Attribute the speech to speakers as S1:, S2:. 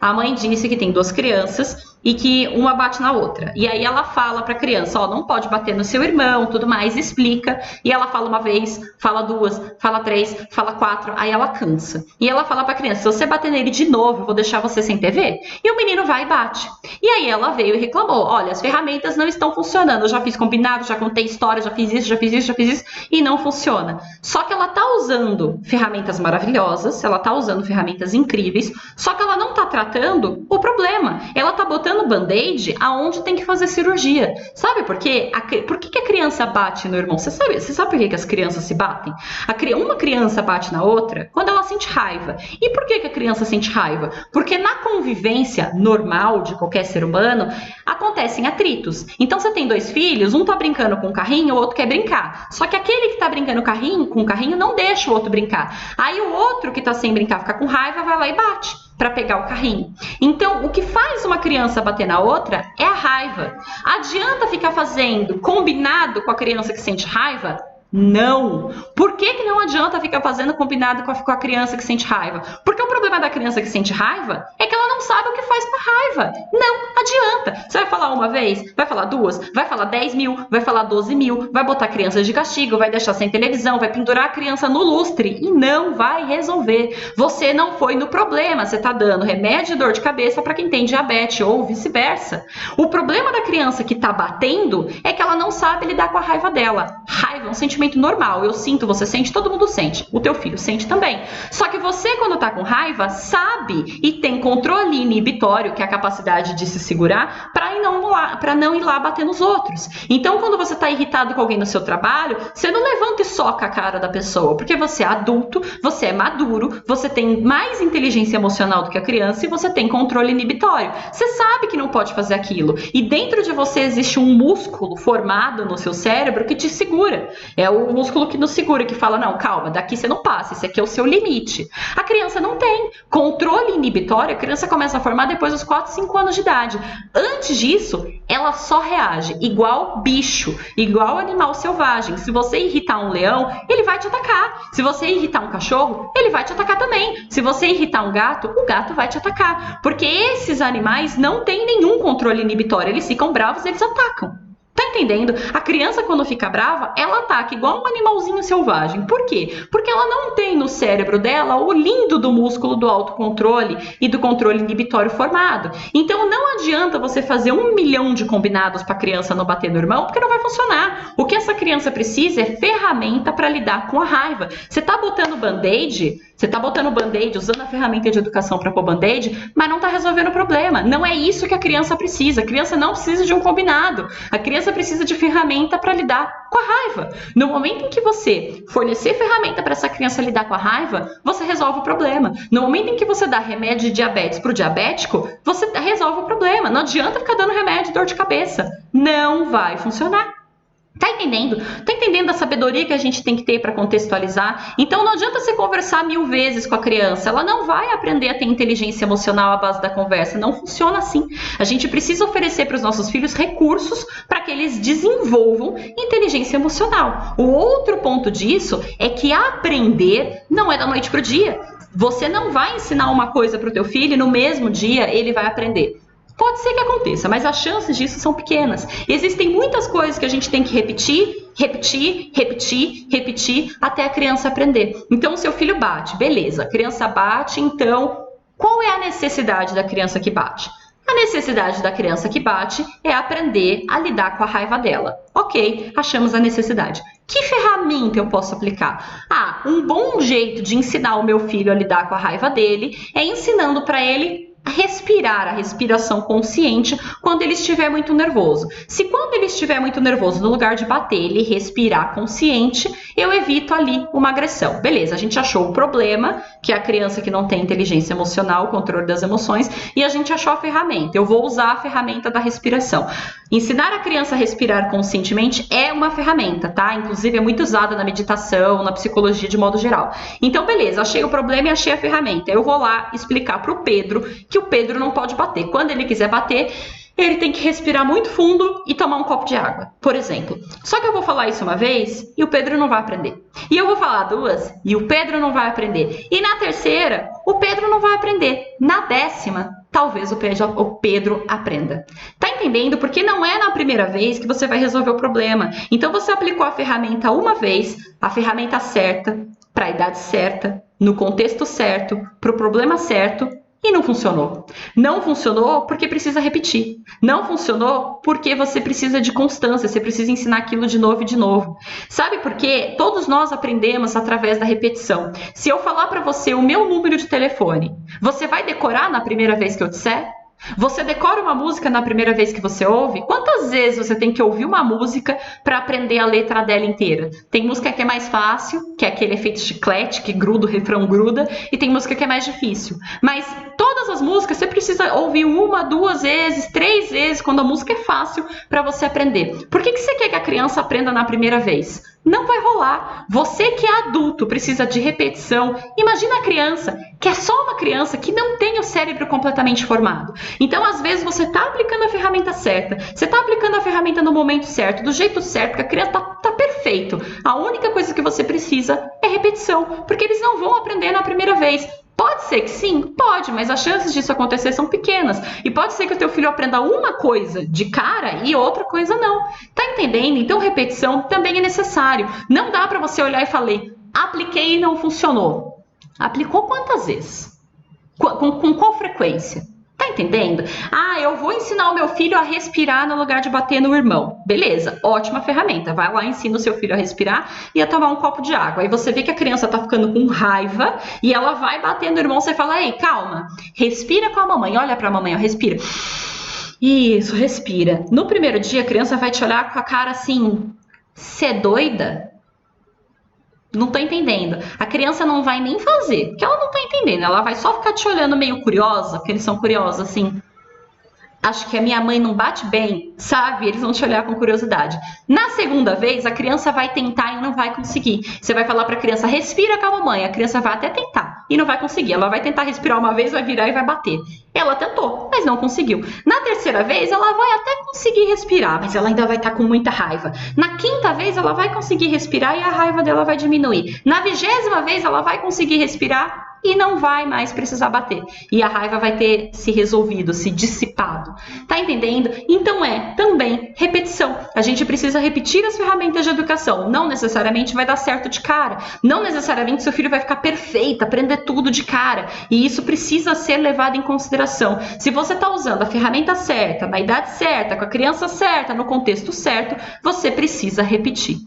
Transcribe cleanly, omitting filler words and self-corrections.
S1: A mãe disse que tem 2 crianças e que uma bate na outra. E aí ela fala pra criança, ó, não pode bater no seu irmão, tudo mais, explica. E ela fala uma vez, fala 2, fala 3, fala 4, aí ela cansa. E ela fala pra criança, se você bater nele de novo, eu vou deixar você sem TV. E o menino vai e bate. E aí ela veio e reclamou, olha, as ferramentas não estão funcionando, eu já fiz combinado, já contei história, já fiz isso, já fiz isso, já fiz isso, e não funciona. Só que ela tá usando ferramentas maravilhosas, ela tá usando ferramentas incríveis, só que ela não tá tratando o problema. Ela tá botando band-aid aonde tem que fazer cirurgia. Sabe por quê? Por que a criança bate no irmão? Você sabe por que as crianças se batem? Uma criança bate na outra quando ela sente raiva. E por que a criança sente raiva? Porque na convivência normal de qualquer ser humano, acontecem atritos. Então você tem 2 filhos, um tá brincando com o carrinho, o outro quer brincar. Só que aquele que tá brincando com o carrinho não deixa o outro brincar. Aí o outro que tá sem brincar, fica com raiva, vai lá e bate para pegar o carrinho. Então, o que faz uma criança bater na outra é a raiva. Adianta ficar fazendo combinado com a criança que sente raiva? Não. Por que não adianta ficar fazendo combinado com a criança que sente raiva? Porque o problema da criança que sente raiva é que ela não sabe o que faz com a raiva. Não adianta. Você vai falar uma vez, vai falar 2, vai falar 10 mil, vai falar 12 mil, vai botar a criança de castigo, vai deixar sem televisão, vai pendurar a criança no lustre e não vai resolver. Você não foi no problema, você está dando remédio de dor de cabeça para quem tem diabetes ou vice-versa. O problema da criança que está batendo é que ela não sabe lidar com a raiva dela. Raiva é um sentimento normal, eu sinto, você sente, todo mundo sente, o teu filho sente também. Só que você, quando tá com raiva, sabe e tem controle inibitório, que é a capacidade de se segurar, para não ir lá bater nos outros. Então, quando você tá irritado com alguém no seu trabalho, você não levanta e soca a cara da pessoa, porque você é adulto, você é maduro, você tem mais inteligência emocional do que a criança e você tem controle inibitório. Você sabe que não pode fazer aquilo. E dentro de você existe um músculo formado no seu cérebro que te segura. É o músculo que nos segura, que fala, não, calma, daqui você não passa, esse aqui é o seu limite. A criança não tem. Controle inibitório, a criança começa a formar depois dos 4, 5 anos de idade. Antes disso, ela só reage igual bicho, igual animal selvagem. Se você irritar um leão, ele vai te atacar. Se você irritar um cachorro, ele vai te atacar também. Se você irritar um gato, o gato vai te atacar. Porque esses animais não têm nenhum controle inibitório. Eles ficam bravos, eles atacam. Tá entendendo? A criança, quando fica brava, ela ataca igual um animalzinho selvagem. Por quê? Porque ela não tem no cérebro dela o lindo do músculo do autocontrole e do controle inibitório formado. Então não adianta você fazer 1 milhão de combinados para a criança não bater no irmão, porque não vai funcionar. O que essa criança precisa é ferramenta para lidar com a raiva. Você tá botando band-aid, usando a ferramenta de educação para pôr band-aid, mas não está resolvendo o problema. Não é isso que a criança precisa. A criança não precisa de um combinado. A criança precisa de ferramenta para lidar com a raiva. No momento em que você fornecer ferramenta para essa criança lidar com a raiva, você resolve o problema. No momento em que você dá remédio de diabetes para o diabético, você resolve o problema. Não adianta ficar dando remédio de dor de cabeça. Não vai funcionar. Tá entendendo? Tá entendendo a sabedoria que a gente tem que ter para contextualizar? Então não adianta você conversar 1000 vezes com a criança, ela não vai aprender a ter inteligência emocional à base da conversa, não funciona assim. A gente precisa oferecer para os nossos filhos recursos para que eles desenvolvam inteligência emocional. O outro ponto disso é que aprender não é da noite pro dia. Você não vai ensinar uma coisa para o teu filho e no mesmo dia ele vai aprender. Pode ser que aconteça, mas as chances disso são pequenas. Existem muitas coisas que a gente tem que repetir até a criança aprender. Então, o seu filho bate, beleza, a criança bate, então, qual é a necessidade da criança que bate? A necessidade da criança que bate é aprender a lidar com a raiva dela. Ok, achamos a necessidade. Que ferramenta eu posso aplicar? Um bom jeito de ensinar o meu filho a lidar com a raiva dele é ensinando para ele respirar, a respiração consciente quando ele estiver muito nervoso. Se quando ele estiver muito nervoso, no lugar de bater, ele respirar consciente, eu evito ali uma agressão. Beleza, a gente achou o problema, que é a criança que não tem inteligência emocional, controle das emoções, e a gente achou a ferramenta. Eu vou usar a ferramenta da respiração. Ensinar a criança a respirar conscientemente é uma ferramenta, tá? Inclusive é muito usada na meditação, na psicologia de modo geral. Então, beleza, achei o problema e achei a ferramenta. Eu vou lá explicar para o Pedro que o Pedro não pode bater. Quando ele quiser bater, ele tem que respirar muito fundo e tomar um copo de água, por exemplo. Só que eu vou falar isso uma vez e o Pedro não vai aprender. E eu vou falar 2 e o Pedro não vai aprender. E na terceira, o Pedro não vai aprender. Na 10ª, talvez o Pedro aprenda. Tá entendendo? Porque não é na primeira vez que você vai resolver o problema. Então você aplicou a ferramenta uma vez, a ferramenta certa, para a idade certa, no contexto certo, para o problema certo, e não funcionou. Não funcionou porque precisa repetir. Não funcionou porque você precisa de constância, você precisa ensinar aquilo de novo e de novo. Sabe por quê? Todos nós aprendemos através da repetição. Se eu falar para você o meu número de telefone, você vai decorar na primeira vez que eu disser? Você decora uma música na primeira vez que você ouve? Quantas vezes você tem que ouvir uma música para aprender a letra dela inteira? Tem música que é mais fácil, que é aquele efeito chiclete, que gruda, o refrão gruda, e tem música que é mais difícil. Mas todas as músicas você precisa ouvir uma, duas vezes, três vezes, quando a música é fácil para você aprender. Por que você quer que a criança aprenda na primeira vez? Não vai rolar. Você que é adulto precisa de repetição. Imagina a criança, que é só uma criança que não tem o cérebro completamente formado. Então, às vezes, você está aplicando a ferramenta certa, você está aplicando a ferramenta no momento certo, do jeito certo, que a criança tá perfeito. A única coisa que você precisa é repetição, porque eles não vão aprender na primeira vez. Pode ser que sim? Pode, mas as chances disso acontecer são pequenas. E pode ser que o teu filho aprenda uma coisa de cara e outra coisa não. Tá entendendo? Então, repetição também é necessário. Não dá para você olhar e falar, apliquei e não funcionou. Aplicou quantas vezes? Com qual frequência? Tá entendendo? Eu vou ensinar o meu filho a respirar no lugar de bater no irmão. Beleza, ótima ferramenta. Vai lá, ensina o seu filho a respirar e a tomar um copo de água. Aí você vê que a criança tá ficando com raiva e ela vai bater no irmão. Você fala, ei, calma, respira com a mamãe. Olha pra mamãe, ó, respira. Isso, respira. No primeiro dia, a criança vai te olhar com a cara assim, cê é doida? Não tô entendendo. A criança não vai nem fazer, porque ela não tá entendendo. Ela vai só ficar te olhando meio curiosa, porque eles são curiosos, assim. Acho que a minha mãe não bate bem, sabe? Eles vão te olhar com curiosidade. Na segunda vez, a criança vai tentar e não vai conseguir. Você vai falar pra criança, respira com a mamãe. A criança vai até tentar e não vai conseguir. Ela vai tentar respirar uma vez, vai virar e vai bater. Ela tentou, mas não conseguiu. Na terceira vez, ela vai até conseguir respirar, mas ela ainda vai estar com muita raiva. Na quinta vez, ela vai conseguir respirar e a raiva dela vai diminuir. Na 20ª vez, ela vai conseguir respirar e não vai mais precisar bater. E a raiva vai ter se resolvido, se dissipado. Tá entendendo? Então também repetição. A gente precisa repetir as ferramentas de educação. Não necessariamente vai dar certo de cara. Não necessariamente seu filho vai ficar perfeito, aprender tudo de cara. E isso precisa ser levado em consideração. Se você está usando a ferramenta certa, na idade certa, com a criança certa, no contexto certo, você precisa repetir.